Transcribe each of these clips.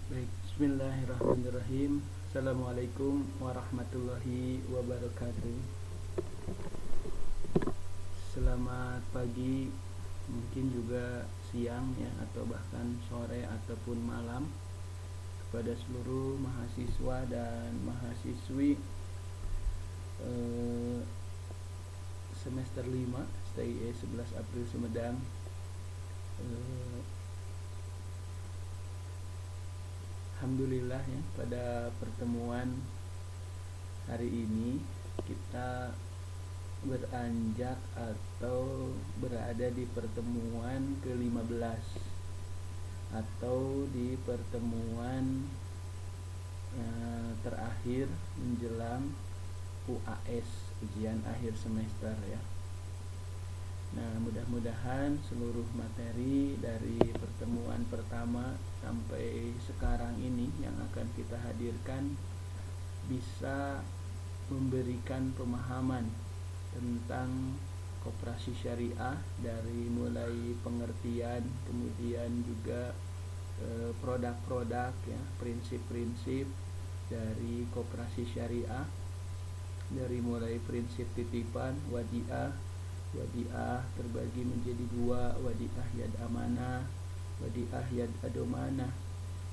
Baik, bismillahirrahmanirrahim. Assalamualaikum warahmatullahi wabarakatuh. Selamat pagi, mungkin juga siang ya, atau bahkan sore ataupun malam kepada seluruh mahasiswa dan mahasiswi semester 5 STIE 11 April Sumedang. Alhamdulillah ya, pada pertemuan hari ini kita beranjak atau berada di pertemuan ke-15 atau di pertemuan terakhir menjelang UAS, ujian akhir semester ya. Nah, mudah-mudahan seluruh materi dari pertemuan pertama sampai sekarang ini yang akan kita hadirkan bisa memberikan pemahaman tentang koperasi syariah, dari mulai pengertian, kemudian juga produk-produk ya, prinsip-prinsip dari koperasi syariah, dari mulai prinsip titipan, wadiah terbagi menjadi dua, wadiah yad amanah, wadiah yad adomanah,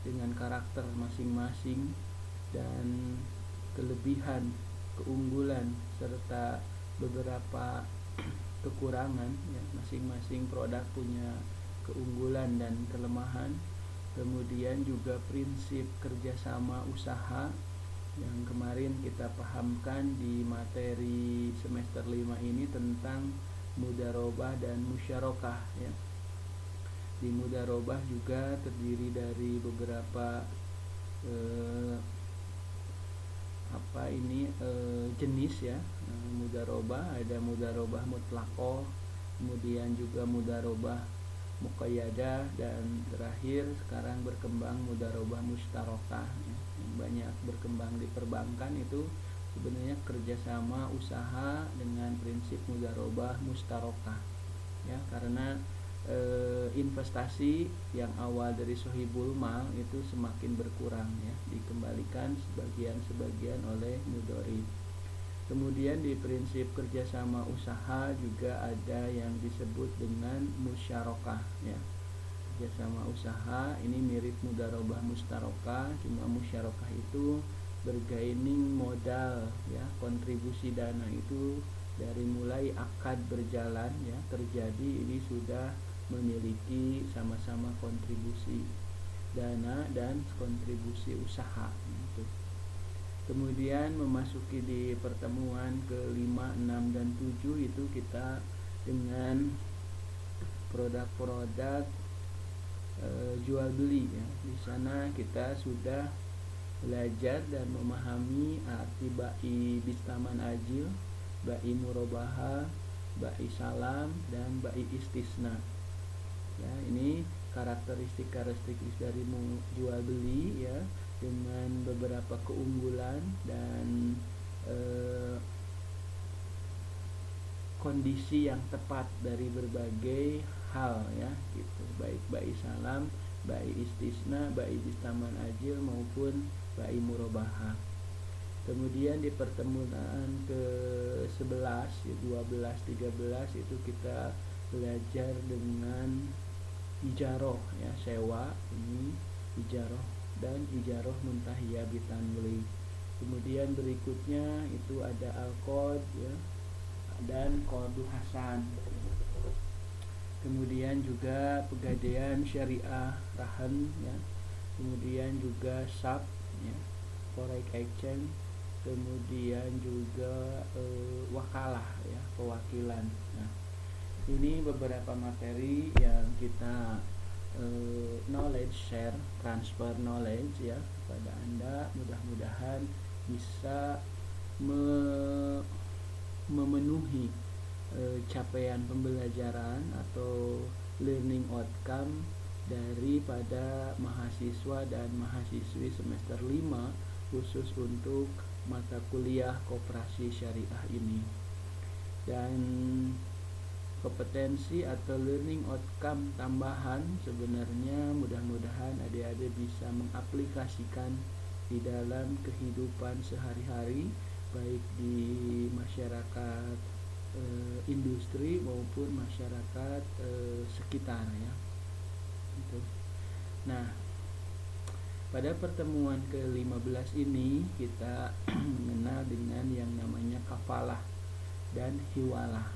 dengan karakter masing-masing dan kelebihan, keunggulan, serta beberapa kekurangan ya. Masing-masing produk punya keunggulan dan kelemahan. Kemudian juga prinsip kerjasama usaha yang kemarin kita pahamkan di materi semester 5 ini tentang mudharabah dan musyarakah ya. Di mudharabah juga terdiri dari beberapa jenis ya. Mudharabah, ada mudharabah mutlaqah, kemudian juga mudharabah muqayyadah, dan terakhir sekarang berkembang mudharabah mustarakah ya. Yang banyak berkembang di perbankan itu sebenarnya kerjasama usaha dengan prinsip mudharabah mustarakah ya, karena investasi yang awal dari sohibul mal itu semakin berkurang ya, dikembalikan sebagian oleh mudhari. Kemudian di prinsip kerjasama usaha juga ada yang disebut dengan musyarakah ya. Kerjasama usaha ini mirip mudharabah mustarakah, cuma musyarakah itu bergaining modal ya, kontribusi dana itu dari mulai akad berjalan ya, terjadi, ini sudah memiliki sama-sama kontribusi dana dan kontribusi usaha gitu. Kemudian memasuki di pertemuan ke-5, 6, dan 7 itu kita dengan produk-produk jual beli ya. Di sana kita sudah belajar dan memahami arti bai bistaman ajil, bai murabaha, bai salam, dan bai istisna. Ya, ini karakteristik dari jual beli ya, dengan beberapa keunggulan dan kondisi yang tepat dari berbagai hal ya gitu, baik bai salam, bai istisna, bai bistaman ajil maupun bai murabaha. Kemudian di pertemuan ke-11, 12, 13 itu kita belajar dengan ijaroh ya, sewa, ini ijaroh, dan ijaroh muntahiyah bitanwli. Kemudian berikutnya itu ada al-qad ya, dan qadu hasan. Kemudian juga pegadaian syariah rahan ya. Kemudian juga sab ya, foreign exchange. Kemudian juga wakalah ya, pewakilan. Nah, ini beberapa materi yang kita knowledge share, transfer knowledge ya kepada Anda. Mudah-mudahan bisa memenuhi capaian pembelajaran atau learning outcome daripada mahasiswa dan mahasiswi semester 5 khusus untuk mata kuliah koperasi syariah ini. Dan kompetensi atau learning outcome tambahan sebenarnya mudah-mudahan adik-adik bisa mengaplikasikan di dalam kehidupan sehari-hari, baik di masyarakat industri maupun masyarakat sekitar ya. Gitu. Nah, pada pertemuan ke-15 ini kita mengenal dengan yang namanya kafalah dan hiwalah.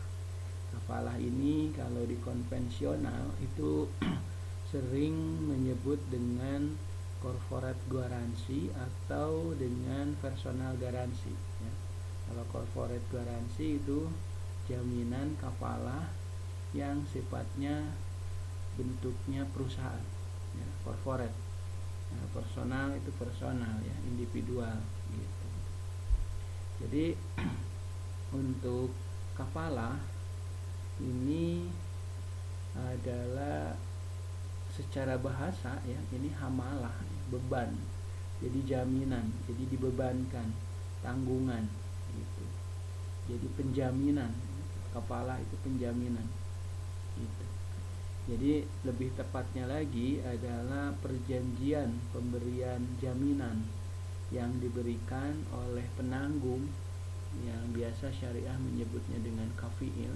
Kafalah ini kalau di konvensional itu sering menyebut dengan corporate garansi atau dengan personal garansi ya. Kalau corporate garansi itu jaminan kafalah yang sifatnya bentuknya perusahaan ya, corporate. Nah, personal itu personal ya, individual gitu. Jadi untuk kafalah ini adalah secara bahasa ya, ini hamalah, beban. Jadi jaminan, jadi dibebankan, tanggungan gitu. Jadi penjaminan, kafalah itu penjaminan gitu. Jadi lebih tepatnya lagi adalah perjanjian pemberian jaminan yang diberikan oleh penanggung, yang biasa syariah menyebutnya dengan kafiil,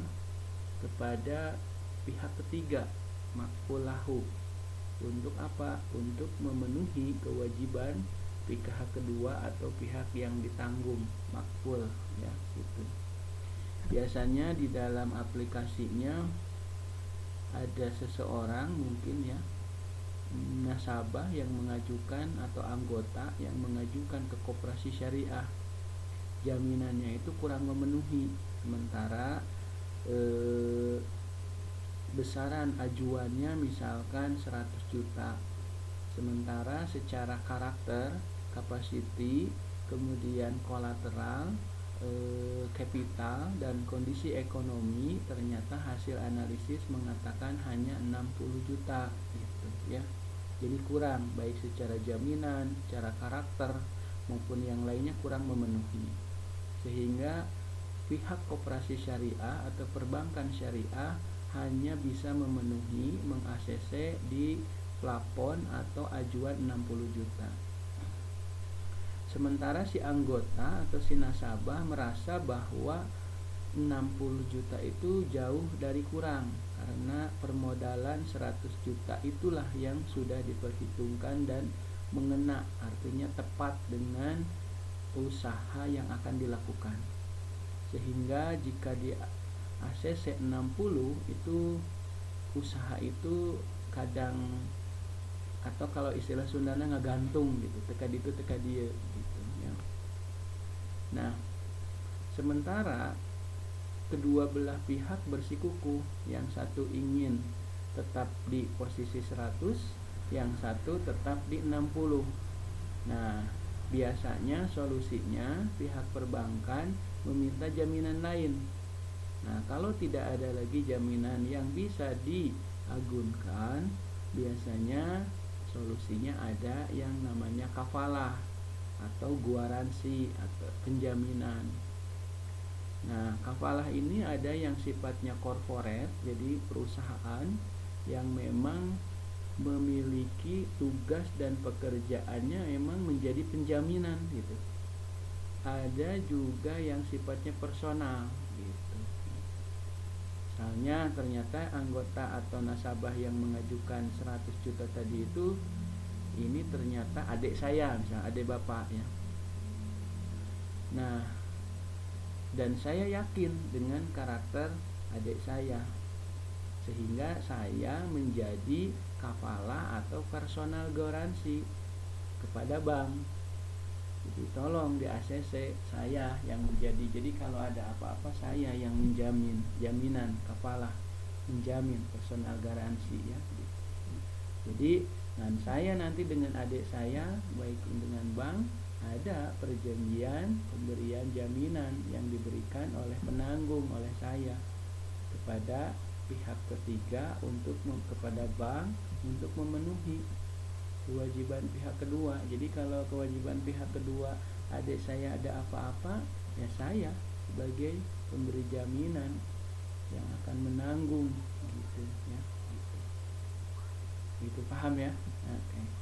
kepada pihak ketiga, makfulahu. Untuk apa? Untuk memenuhi kewajiban pihak kedua atau pihak yang ditanggung, makful ya gitu. Biasanya di dalam aplikasinya ada seseorang mungkin ya, nasabah yang mengajukan atau anggota yang mengajukan ke koperasi syariah, jaminannya itu kurang memenuhi, sementara besaran ajuannya misalkan 100 juta, sementara secara karakter, capacity, kemudian kolateral, kapital dan kondisi ekonomi, ternyata hasil analisis mengatakan hanya 60 juta gitu ya. Jadi kurang, baik secara jaminan, secara karakter maupun yang lainnya kurang memenuhi. Sehingga pihak koperasi syariah atau perbankan syariah hanya bisa memenuhi, meng-ACC di plafon atau ajuan 60 juta. Sementara si anggota atau si nasabah merasa bahwa 60 juta itu jauh dari kurang, karena permodalan 100 juta itulah yang sudah diperhitungkan dan mengena, artinya tepat dengan usaha yang akan dilakukan. Sehingga jika di ACC 60 itu usaha itu kadang, atau kalau istilah Sundana ngagantung gitu, teka ditu teka dia gitu ya. Nah, sementara kedua belah pihak bersikukuh, yang satu ingin tetap di posisi 100, yang satu tetap di 60. Nah, biasanya solusinya pihak perbankan meminta jaminan lain. Nah, kalau tidak ada lagi jaminan yang bisa diagunkan, biasanya solusinya ada yang namanya kafalah atau guaransi atau penjaminan. Nah, kafalah ini ada yang sifatnya corporate, jadi perusahaan yang memang memiliki tugas dan pekerjaannya memang menjadi penjaminan gitu. Ada juga yang sifatnya personal gitu. Misalnya ternyata anggota atau nasabah yang mengajukan 100 juta tadi itu, ini ternyata adik saya, misalnya adik bapak ya. Nah, dan saya yakin dengan karakter adik saya, sehingga saya menjadi kafalah atau personal garansi kepada bank. Jadi tolong di ACC saya yang menjadi, jadi kalau ada apa-apa saya yang menjamin, jaminan, kafalah, menjamin, personal garansi ya. Jadi dan saya nanti dengan adik saya, baik dengan bank, ada perjanjian pemberian jaminan yang diberikan oleh penanggung, oleh saya kepada pihak ketiga, untuk kepada bank untuk memenuhi kewajiban pihak kedua. Jadi kalau kewajiban pihak kedua adik saya ada apa-apa, ya saya sebagai pemberi jaminan yang akan menanggung gitu ya. Gitu paham ya? Oke.